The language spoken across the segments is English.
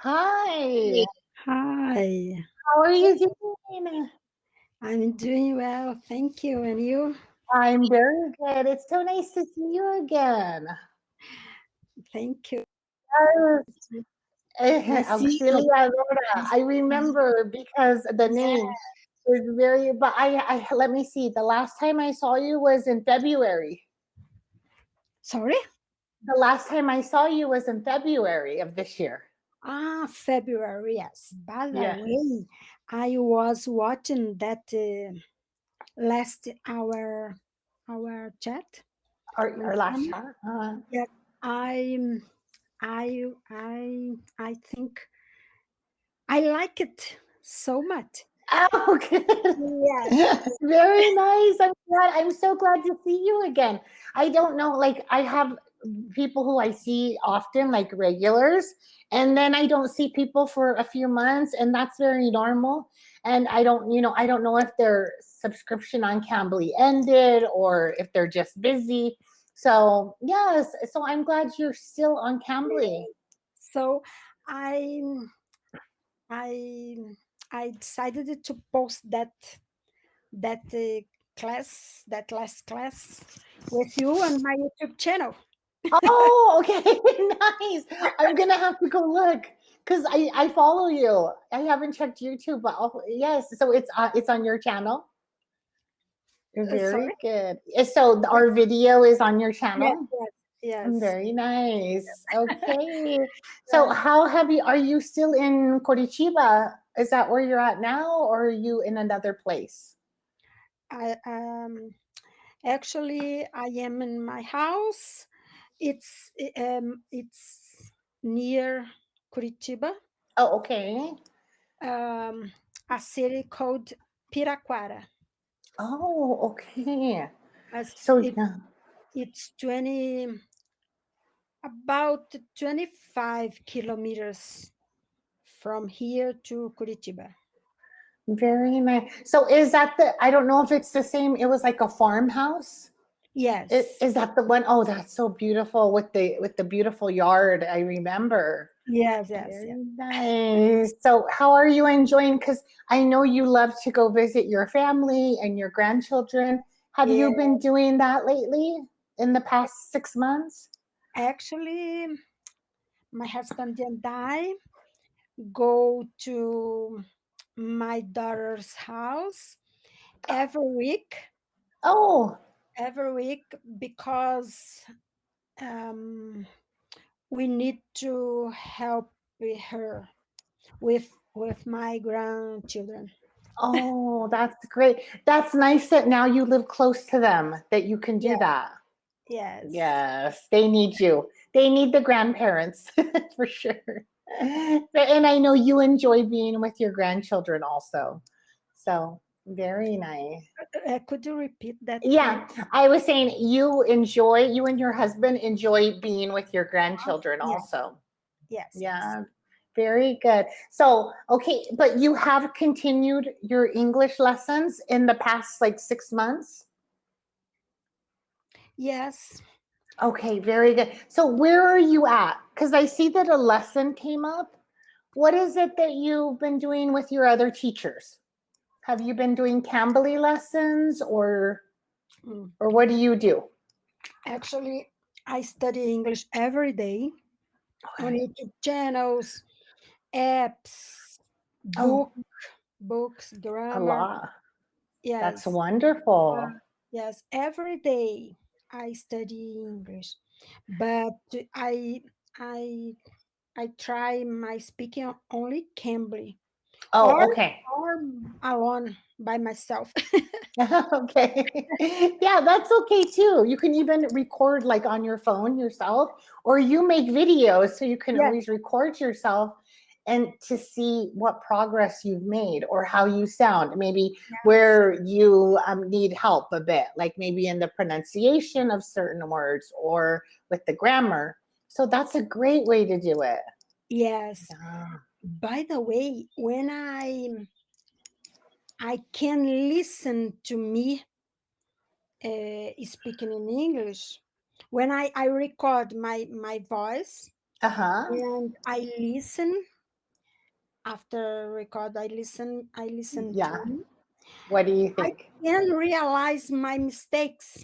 Hi, Hi, how are you doing? I'm doing well, thank you. And you? I'm very good. It's so nice to see you again. Thank you. I Yes, see you. Auxilia Aurora. I I see- remember because the Yeah. name is very, but let me see. The last time I saw you was in February. Sorry? The last time I saw you was in February of this year. February, yes. By the Yeah. way, I was watching that last our chat on Our last camera. chat. Yeah, I I think I like it so much. Oh, good. Yes. Very nice. I'm glad. I'm so glad to see you again. I don't know, like I have people who I see often, like regulars, and then I don't see people for a few months, and that's very normal. And I don't know if their subscription on Cambly ended or if they're just busy. So yes, so I'm glad you're still on Cambly. So I I I decided to post that class, that last class, with you on my YouTube channel. Oh, okay, nice. I'm gonna have to go look because I follow you. I haven't checked YouTube, but yes, so it's on your channel. Very Sorry. good. So our video is on your Yes, channel. yes, yes. Very nice. Okay. So Yeah. how have you? Are you still in Curitiba? Is that where you're at now, or are you in another place? I actually I am in my house. It's near Curitiba, Oh, okay. um, a city called Piraquara. Oh, okay. As So it yeah. it's 20 about 25 kilometers from here to Curitiba. Very nice. So is that the, I don't know if it's the same, it was like a farmhouse? Yes, Is that the one? Oh, that's so beautiful with the beautiful yard. I remember. yes, yes, yes. Very nice. So how are you enjoying? Because I know you love to go visit your family and your grandchildren. Have Yeah. you been doing that lately in the past 6 months? Actually, my husband and I go to my daughter's house every week, Oh, every week because um, we need to help with her with my grandchildren. oh, that's great. That's nice that now you live close to them, that you can do Yeah, that. yes. Yes, they need you. They need the grandparents for sure. And I know you enjoy being with your grandchildren also. So, very nice. Could you repeat that, please? Yeah, I was saying you and your husband enjoy being with your grandchildren Yes, also. yes, yes. Yeah, very good. So, okay, but you have continued your English lessons in the past like 6 months? Yes, Okay, very good. So where are you at? Because I see that a lesson came up. What is it that you've been doing with your other teachers? Have you been doing Cambly lessons mm. or what do you do? Actually, I study English every day on Okay. YouTube channels, apps, Oh, books, a grammar. lot. That's Yes, uh, wonderful. yes. Every day I study English, but I I I try my speaking only Cambly or Oh, okay. or alone by myself. Okay. Yeah, that's okay too. You can even record like on your phone yourself, or you make videos so you can Yes, always record yourself and to see what progress you've made or how you sound. Maybe yes, where you need help a bit, like maybe in the pronunciation of certain words or with the grammar. So that's a great way to do it. yes. Yeah. By the way, when I can listen to me speaking in English, when I record my voice Uh huh. and I listen. after record, I listen Yeah. to. What do you I think? can realize my mistakes.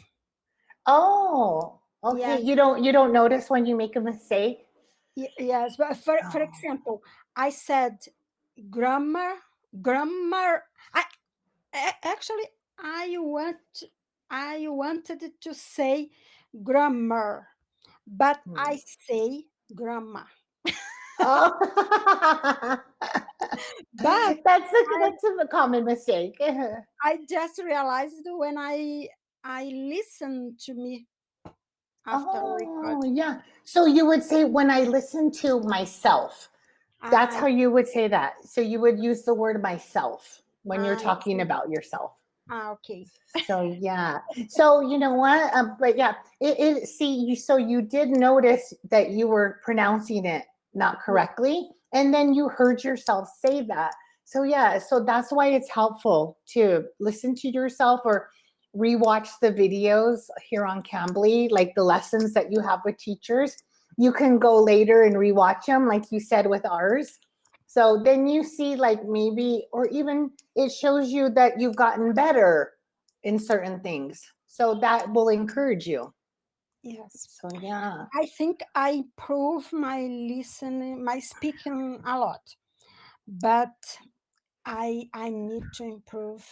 Oh, okay. Yeah, You don't notice when you make a mistake? yes. But for Oh. example, I said grammar, grammar. Actually, I wanted to say grammar, but Hmm. I say grammar. Oh. But I That's a common mistake. I just realized when I listen to me after record. Oh, yeah. So you would say when I listen to myself, that's I how you would say that. So you would use the word myself when you're I talking see. about yourself. Okay. So yeah. So you know what? But yeah, it see you. So you did notice that you were pronouncing it not Yeah. correctly, and then you heard yourself say that. So yeah. So that's why it's helpful to listen to yourself or rewatch the videos here on Cambly, like the lessons that you have with teachers. You can go later and rewatch them, like you said with ours. So then you see, like maybe, or even it shows you that you've gotten better in certain things. So that will encourage you. Yes. So yeah. I think I improve my listening, my speaking a lot, but I need to improve.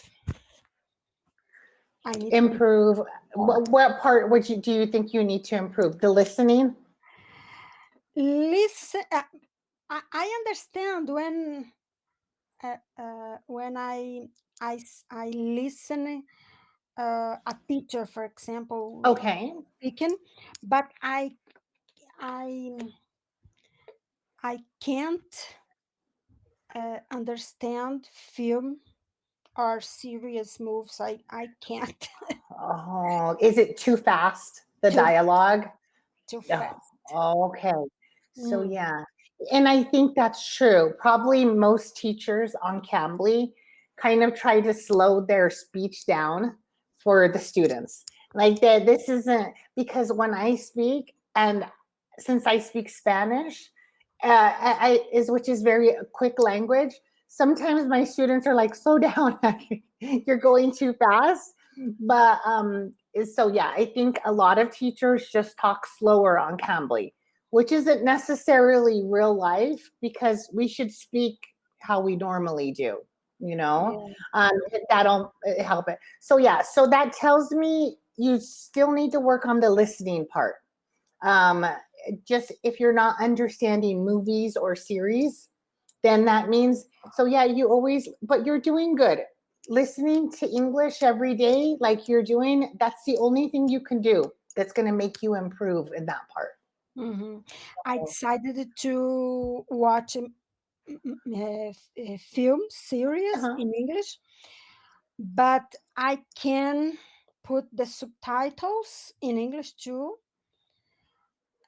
I need to improve Improve. more. What part would you do you think you need to improve? The listening? Listen, I understand when I listen a teacher, for example, Okay. speaking, but I I can't understand film or serious moves. I can't Oh, is it too fast? The too dialogue? too Oh, fast. okay. So Mm, yeah. And I think that's true. Probably most teachers on Cambly kind of try to slow their speech down for the students. Like that this isn't because when I speak and since I speak Spanish, is which is very quick language. Sometimes my students are like, "Slow down, you're going too fast." But so yeah, I think a lot of teachers just talk slower on Cambly, which isn't necessarily real life because we should speak how we normally do. You know, yeah. that'll help it. So yeah, so that tells me you still need to work on the listening part. Um, just if you're not understanding movies or series, then that means so yeah, you always but you're doing good. Listening to English every day like you're doing, that's the only thing you can do that's going to make you improve in that part. Hmm. I decided to watch a film series Uh-huh. in English, but I can put the subtitles in English too,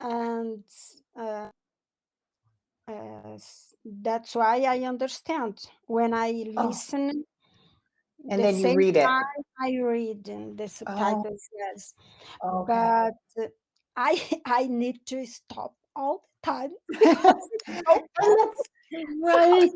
and that's why I understand when I Oh, listen. and The then you same read it. time I read in the Oh, subtitles, yes, okay. but I I need to stop all the time because it's so And that's fast. right.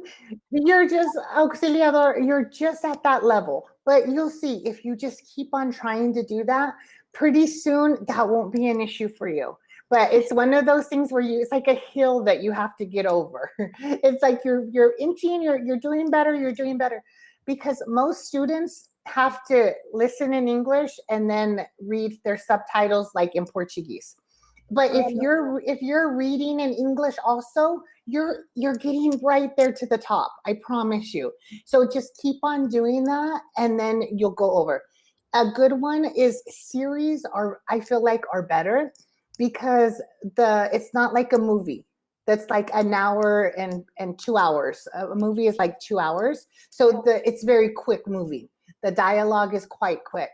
You're just auxiliador, you're just at that level. But you'll see if you just keep on trying to do that, pretty soon that won't be an issue for you. But it's one of those things where you it's like a hill that you have to get over. It's like you're inching, you're doing better, you're doing better. Because most students have to listen in English and then read their subtitles like in Portuguese. But Oh, no, no. if you're reading in English also, you're getting right there to the top. I promise you. So just keep on doing that and then you'll go over. A good one is series are I feel like are better because the it's not like a movie that's like an hour and 2 hours. A movie is like 2 hours. So it's very quick movie. The dialogue is quite quick.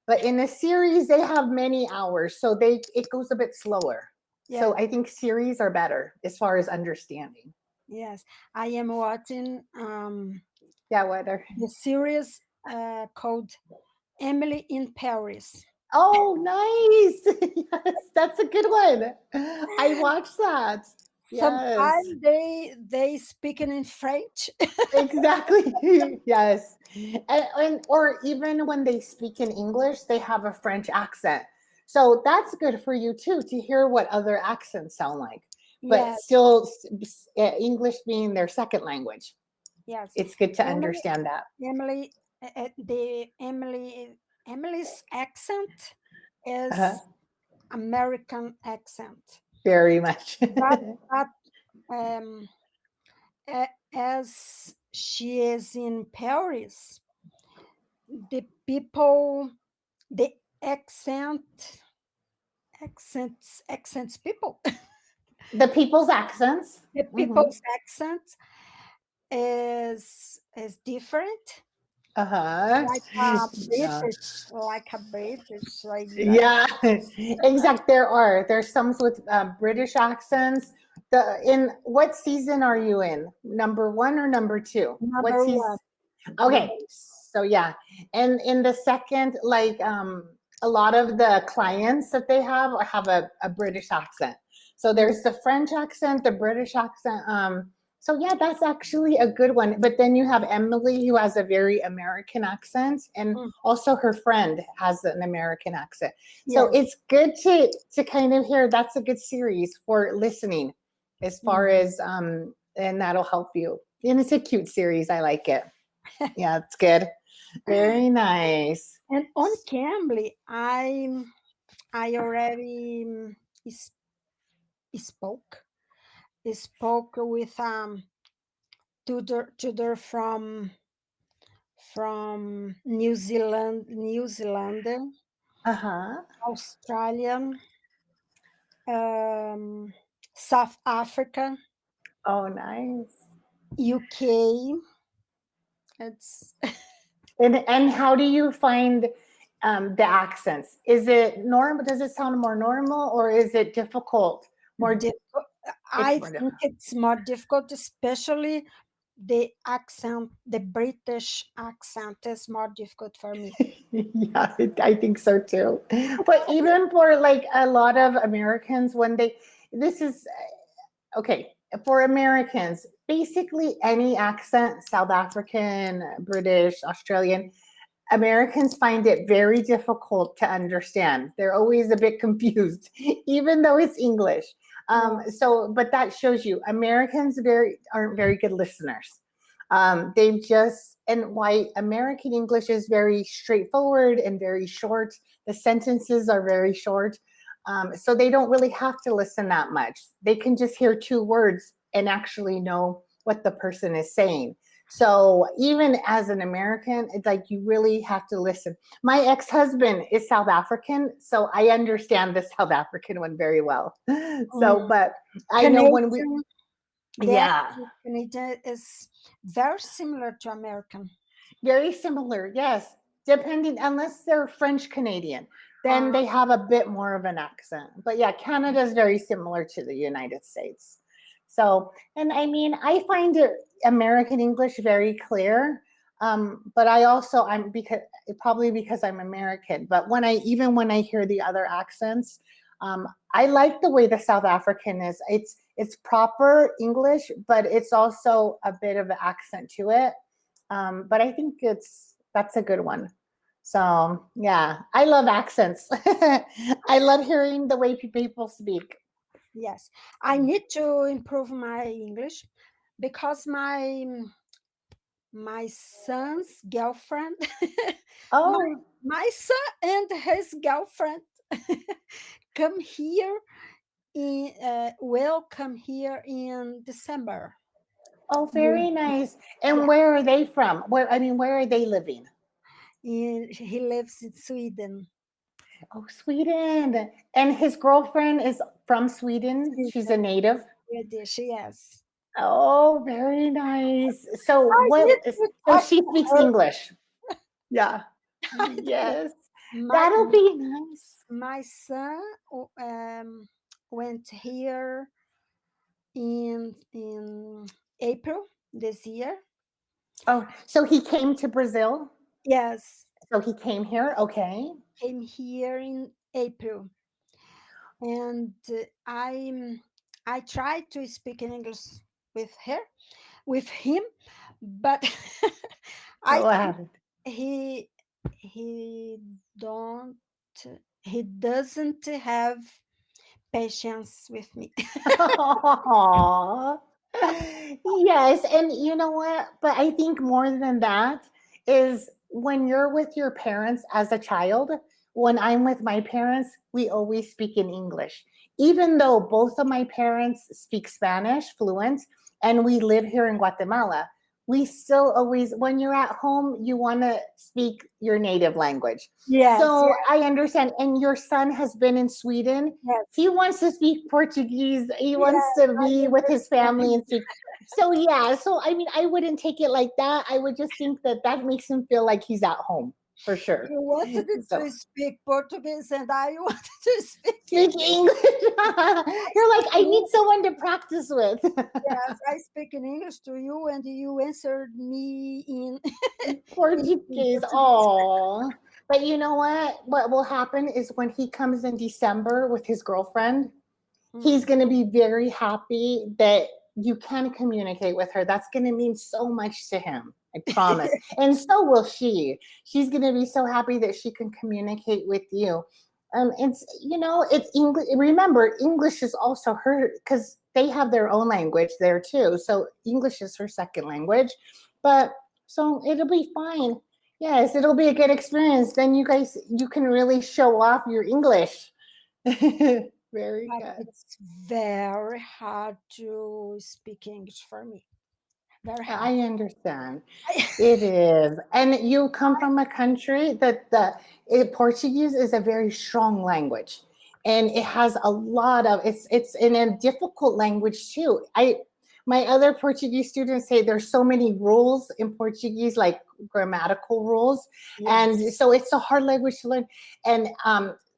But in a series, they have many hours, so it goes a bit slower. Yeah, So I think series are better as far as understanding. yes, I am watching Yeah, whether. the series called Emily in Paris. Oh, nice. Yes, that's a good one. I watched that. Yes. Sometimes they speaking in French. Exactly. Yes. Or even when they speak in English, they have a French accent. So that's good for you too to hear what other accents sound like. But Yes, still, English being their second language, yes. it's good to Emily, understand that. Emily, the Emily's accent Uh-huh. is American accent, Very much. but um, as she is in Paris, the people, the accents people, The people's accents. the Hmm. people's accent is different, Uh-huh. like Yeah. like a British, like Yeah, exact. There's some with British accents. In what season are you in? Number one or number two? What number season? one. Okay, Number so yeah, and in the second, like a lot of the clients that they have a British accent. So there's the French accent, the British accent. So yeah, that's actually a good one. But then you have Emily, who has a very American accent, and mm, also her friend has an American accent. So yes. it's good to kind of hear. That's a good series for listening, as far Mm. as and that'll help you. And it's a cute series. I like it. Yeah, it's good. Very nice. And on Cambly, I already s- spoke spoke with tutor from New Zealand, Uh-huh. Australian, um, South Africa, Oh, nice. UK. It's And how do you find the accents? Is it normal? Does it sound more normal, or is it difficult? More, difficult. it's I more think difficult. it's more difficult, especially the accent. The British accent is more difficult for me. Yeah, I think so too. But even for like a lot of Americans, when this is okay, for Americans, basically any accent, South African, British, Australian, Americans find it very difficult to understand. They're always a bit confused, even though it's English. Yeah. But that shows you Americans aren't very good listeners. They've just, and why American English is very straightforward and very short. The sentences are very short. So they don't really have to listen that much. They can just hear two words and actually know what the person is saying. So even as an American, it's like you really have to listen. My ex-husband is South African, so I understand the South African one very well. So, Mm. but I know when we, Canadian, the yeah, accent Canadian is very similar to American. very similar. Yes, depending, unless they're French Canadian, then Uh, they have a bit more of an accent. But yeah, Canada is very similar to the United States. So, and I mean, I find it American English very clear. But I also I'm because probably because I'm American. But when I hear the other accents, I like the way the South African is. It's proper English, but it's also a bit of an accent to it. But I think that's a good one. So yeah, I love accents. I love hearing the way people speak. yes, I need to improve my English because my son's girlfriend, my Oh, my son and his girlfriend come here will come here in December. oh, Mm, very nice. yeah, And where are they from? Where are they living? he lives in Sweden. Oh, Sweden. And his girlfriend is from Sweden. She's a Sweden, native. Swedish, yes. Oh, very nice. So I need to so talk she to speaks her. English. Yeah. I don't know. Yes. My That'll be nice. my son went here in April this year. Oh, so he came to Brazil? Yes, So he came here? Okay. came here in April, and I try to speak in English with her, with him, but I What think happened? he he don't he doesn't have patience with me. Aw. Yes, and you know what? But I think more than that is when you're with your parents as a child, when I'm with my parents, we always speak in English. Even though both of my parents speak Spanish fluent and we live here in Guatemala, we still always, when you're at home, you want to speak your native language. Yes, So yes, I understand. And your son has been in Sweden. yes, He wants to speak Portuguese. He wants yes. to I be with his family understand. and speak. So yeah, so I mean, I wouldn't take it like that. I would just think that that makes him feel like he's at home for sure. You wanted So to speak Portuguese, and I wanted to speak speak English. English. I You're like, speak I in need English. someone to practice with. Yes, I speak in English to you, and you answered me in in Portuguese. Portuguese. Oh, but you know what? What will happen is when he comes in December with his girlfriend, he's Mm. going to be very happy that you can communicate with her. That's going to mean so much to him. I promise. And so will she. She's going to be so happy that she can communicate with you. It's it's English. Remember, English is also her because they have their own language there too. So English is her second language, but so it'll be fine. Yes, it'll be a good experience. Then you can really show off your English. Very But good. it's very hard to speak English for me. Very hard. I understand. It is. And you come from a country that Portuguese is a very strong language. And it has a lot of it's in a difficult language too. I My other Portuguese students say there's so many rules in Portuguese, like grammatical rules. Yes, And so it's a hard language to learn. And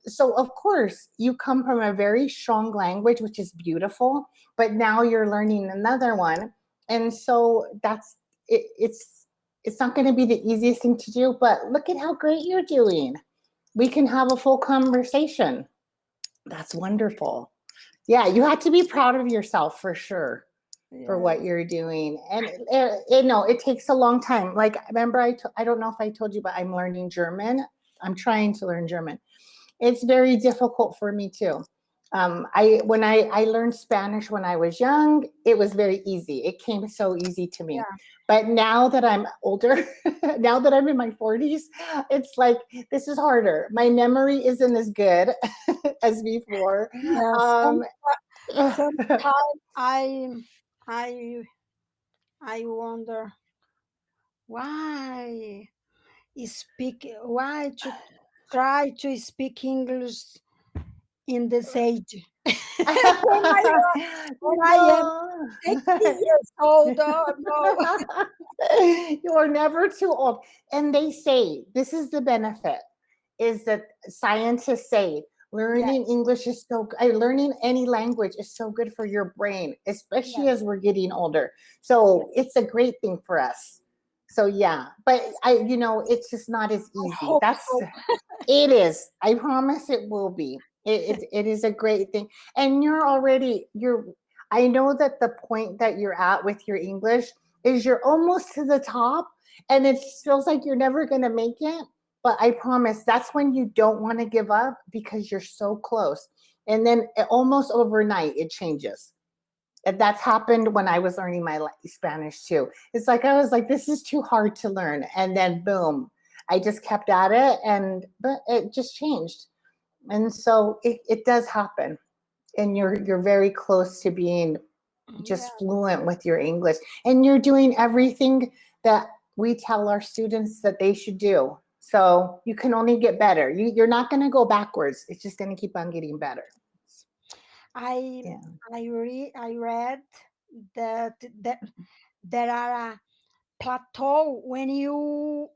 so of course you come from a very strong language, which is beautiful, but now you're learning another one, and so it's not going to be the easiest thing to do, but look at how great you're doing. We can have a full conversation. That's wonderful. Yeah, you have to be proud of yourself for sure for yes, what you're doing. And it takes a long time. Like, remember, I don't know if I told you, but I'm learning German. I'm trying to learn German. It's very difficult for me too. I learned Spanish when I was young, it was very easy. It came so easy to me. yeah, But now that I'm older, now that I'm in my 40s, it's like this is harder. My memory isn't as good as before. yes. Um, Sometimes I I wonder why why to try to speak English in this age. When I am no. 60 years old, oh no. You are never too old. And they say this is the benefit is that scientists say learning Yes, English is learning any language is so good for your brain, especially yes. as we're getting older. Yes. So it's a great thing for us. So yeah, but it's just not as I easy. hope so. It is. I promise it will be. It is a great thing. And I know that the point that you're at with your English is you're almost to the top and it feels like you're never going to make it. But I promise that's when you don't want to give up because you're so close. And then almost overnight it changes. And that's happened when I was learning my Spanish too. It's like I was like, this is too hard to learn. And then boom, I just kept at it but it just changed. And so it does happen. And you're very close to being Yeah. just fluent with your English. And you're doing everything that we tell our students that they should do. So you can only get better. You're not going to go backwards. It's just going to keep on getting better. I Yeah. I read that there are a plateau when you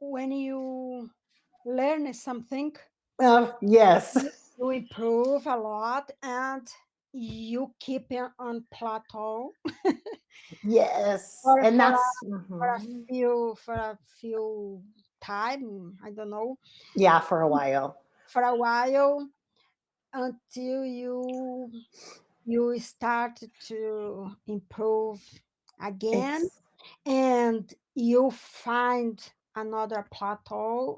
learn something, Yes. you improve a lot and you keep it on plateau Yes. for And for a, that's for a few time, I don't know, yeah, for a while. for a while until you start to improve again, Ex- and you find another plateau.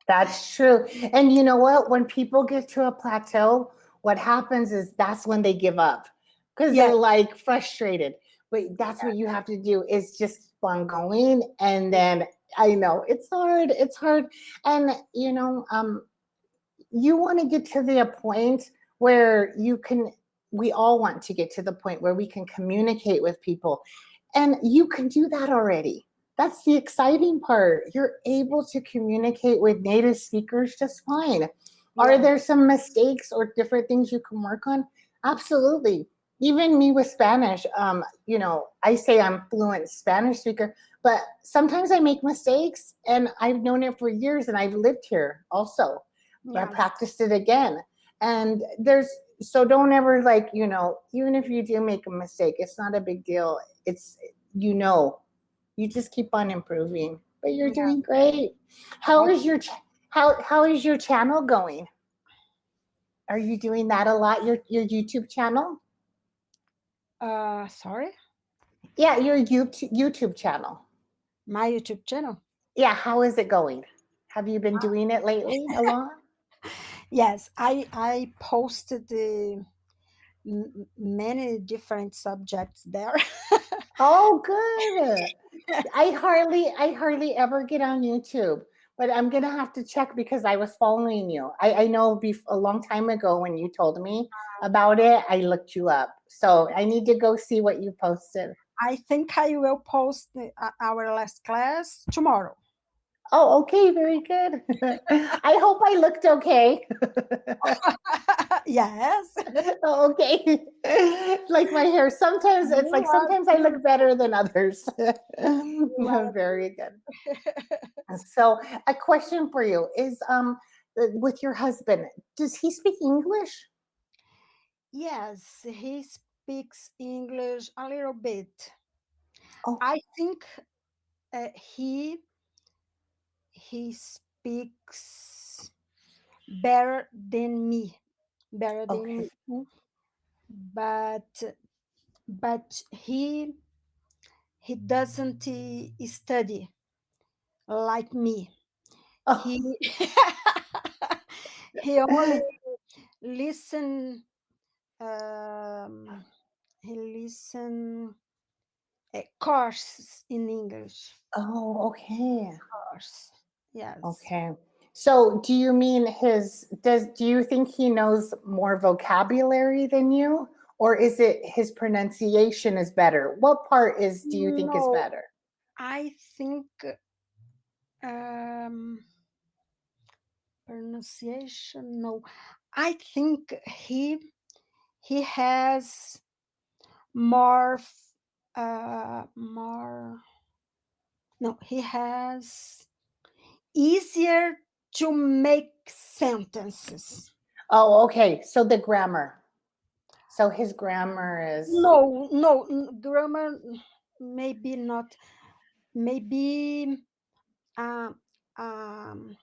That's true. And you know what? When people get to a plateau, what happens is that's when they give up because Yes, they're like frustrated. But that's what you have to do is just keep on going. And then I know it's hard. It's hard. And you want to get to the point where you can, we all want to get to the point where we can communicate with people. And you can do that already. That's the exciting part. You're able to communicate with native speakers just fine. Are yeah, there some mistakes or different things you can work on? Absolutely. Even me with Spanish, I say I'm fluent Spanish speaker, but sometimes I make mistakes, and I've known it for years, and I've lived here also. I yes, practiced it again. And so don't ever even if you do make a mistake, it's not a big deal. It's, you just keep on improving, but you're yeah. doing great. How is your, how is your channel going? Are you doing that a lot? Your YouTube channel? Sorry, Yeah, your YouTube channel. my YouTube channel. Yeah, how is it going? Have you been doing it lately a lot? Yes, I posted many different subjects there. Oh, good. I hardly ever get on YouTube, but I'm gonna have to check because I was following you. I know a long time ago when you told me about it, I looked you up. So I need to go see what you posted. I think I will post our last class tomorrow. Oh, okay, very good. I hope I looked okay. Yes. Oh, okay. Like my hair. Sometimes it's You like are sometimes I look beautiful. better than others. You are Very good. So, a question for you is with your husband, does he speak English? Yes, he speaks English a little bit. Oh, I think uh, he he speaks better than okay. me. But he doesn't study like me. Oh, He he only listen. Um, he listen courses in English. oh, okay. Course, yes. Okay. So, do you mean do you think he knows more vocabulary than you, or is it his pronunciation is better? What part do you think is No, better? I think um, pronunciation. No, I think he has more. More. No, he has easier to make sentences. Oh, okay. So the grammar. So his grammar is No, grammar maybe not. Maybe uh, um,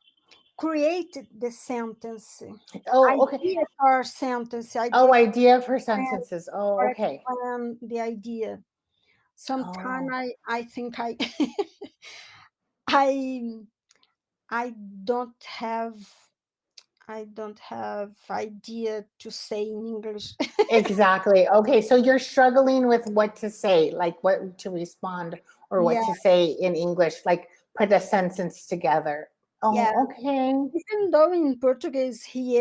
created the sentence, oh, okay. idea for sentence, Oh, idea idea for sentences. Oh, for okay. explain the idea. Sometimes Oh, I think I I I don't have I don't have idea to say in English. exactly. Okay, so you're struggling with what to say, like what to respond or what Yeah, to say in English, like put a sentence together. yeah. Oh, okay. Even though in Portuguese he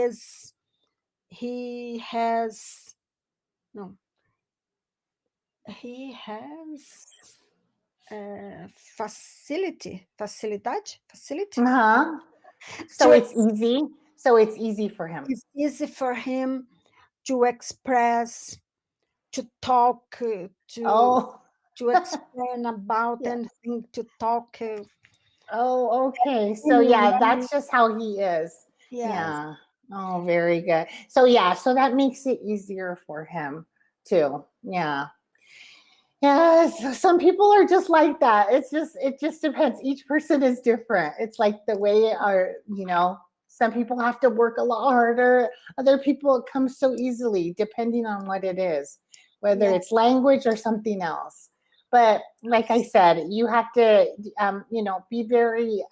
has no he has facility Uh-huh. So to it's easy. So it's easy for him. it's easy for him to express, to talk, Oh, to explain about yeah. anything, to talk Oh, okay. So in yeah, many. that's just how he is. Yes, Yeah. Oh, very good. So yeah, so that makes it easier for him too. Yeah. Yes, some people are just like that. It just depends. Each person is different. It's like the way our, Some people have to work a lot harder. Other people, it comes so easily, depending on what it is, whether Yeah. it's language or something else. But like I said, you have to, be very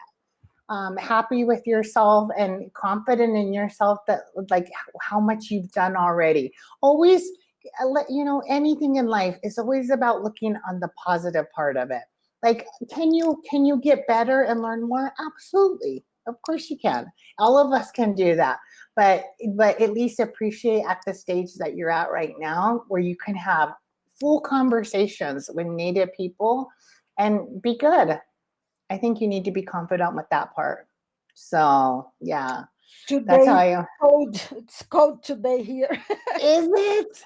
happy with yourself and confident in yourself that like how much you've done already. Always anything in life is always about looking on the positive part of it. Like, can you get better and learn more? Absolutely. Of course you can. All of us can do that. But at least appreciate at the stage that you're at right now, where you can have full conversations with native people and be good. I think you need to be confident with that part. So yeah, that's how Today I. cold. It's cold today here. Is it?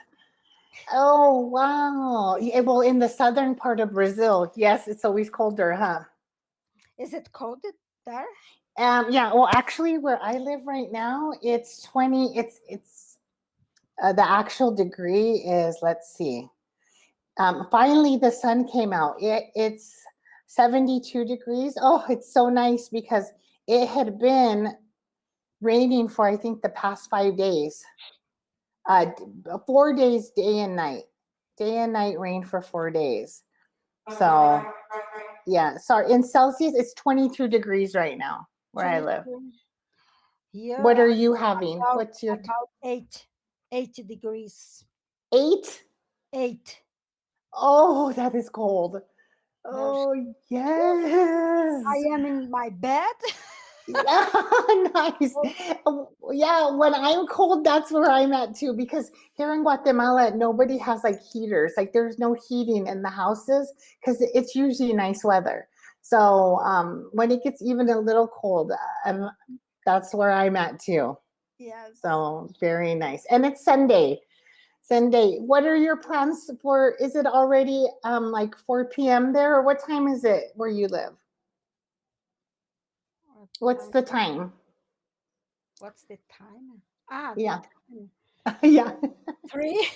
Oh wow. Yeah, well, in the southern part of Brazil, yes, it's always colder, huh? Is it cold there? Yeah. Well, actually, where I live right now, it's 20. It's the actual degree is, let's see. Finally, the sun came out. It's 72 degrees. Oh, it's so nice because it had been raining for, I think, the past 5 days. 4 days, day and night rain for 4 days. So yeah, sorry. In Celsius, it's 22 degrees right now where I live. 22. Here What are you having? about What's your about 80 degrees. 8? 8. Oh, that is cold. There's Oh I yes. am in my bed. Yeah, nice. Yeah, when I'm cold, that's where I'm at too. Because here in Guatemala, nobody has like heaters. Like there's no heating in the houses because it's usually nice weather. So when it gets even a little cold, that's where I'm at too. Yes. So very nice. And it's Sunday. Sunday. What are your plans for? Is it already like 4 p.m. there, or what time is it where you live? What What's time? the time? What's the time? Ah, the Yeah. time. Yeah. 3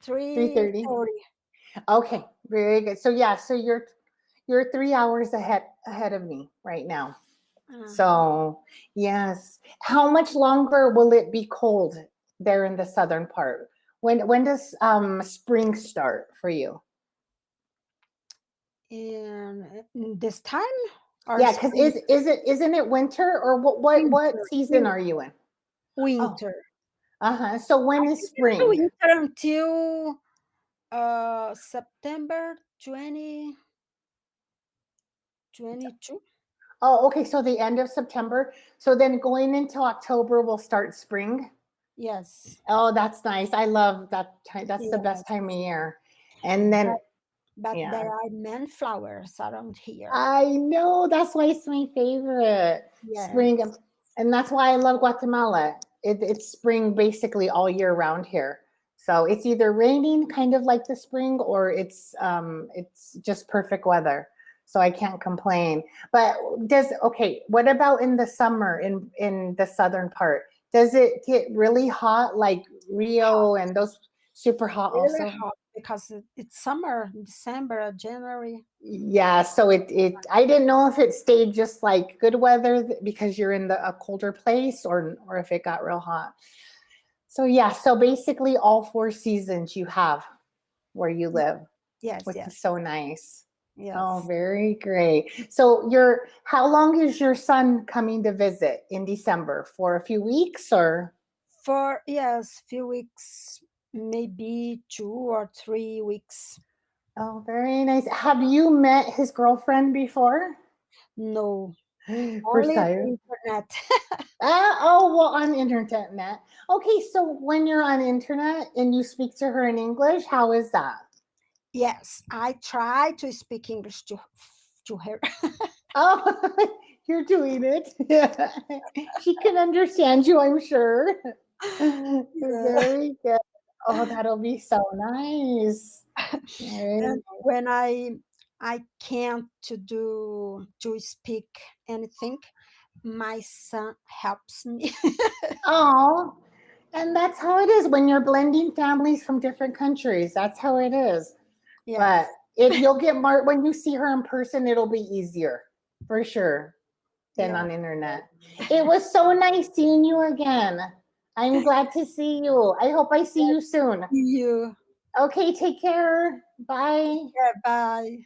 3:30. 3:30. Okay, very good. So yeah, so you're 3 hours ahead of me right now. Uh-huh. So yes. How much longer will it be cold there in the southern part? When does spring start for you? And this time or Yeah, because spring? isn't it winter, or what Winter, season are winter, you in? Oh, winter. uh-huh. So when is It's spring? winter until September 2022. Oh, okay. So the end of September. So then going into October, we'll start spring. Yes, Oh, that's nice. I love that time. That's the best yes. time of year. And But then, there yeah, are many flowers around here. I know that's why it's my favorite Yeah. spring. And that's why I love Guatemala. It's spring basically all year round here. So it's either raining kind of like the spring, or it's just perfect weather. So I can't complain. But okay, what about in the summer in the southern part? Does it get really hot like Rio and those super hot Really also? hot because it's summer, December, January. Yeah, so it I didn't know if it stayed just like good weather because you're in a colder place, or if it got real hot. So yeah, so basically all 4 seasons you have where you Ye- live, Yes, which is yes, so nice. Oh, yes. very great. So how long is your son coming to visit in December? For a few weeks or? For yes, few weeks, maybe 2 or 3 weeks. Oh, very nice. Have you met his girlfriend before? No, First only the time. internet. Oh, well, on internet. Okay, so when you're on internet and you speak to her in English, how is that? Yes, I try to speak English to her. Oh, you're doing it. She can understand you, I'm sure. Yeah. Very good. Oh, that'll be so nice. Very And nice. when I can't to speak anything, my son helps me. Oh, and that's how it is when you're blending families from different countries. That's how it is. Yes. But if you'll get when you see her in person, it'll be easier for sure. 10 Yeah. on internet. It was so nice seeing you again. I'm glad to see you. I hope I see you soon. See you. Okay, take care. Bye. Yeah, bye.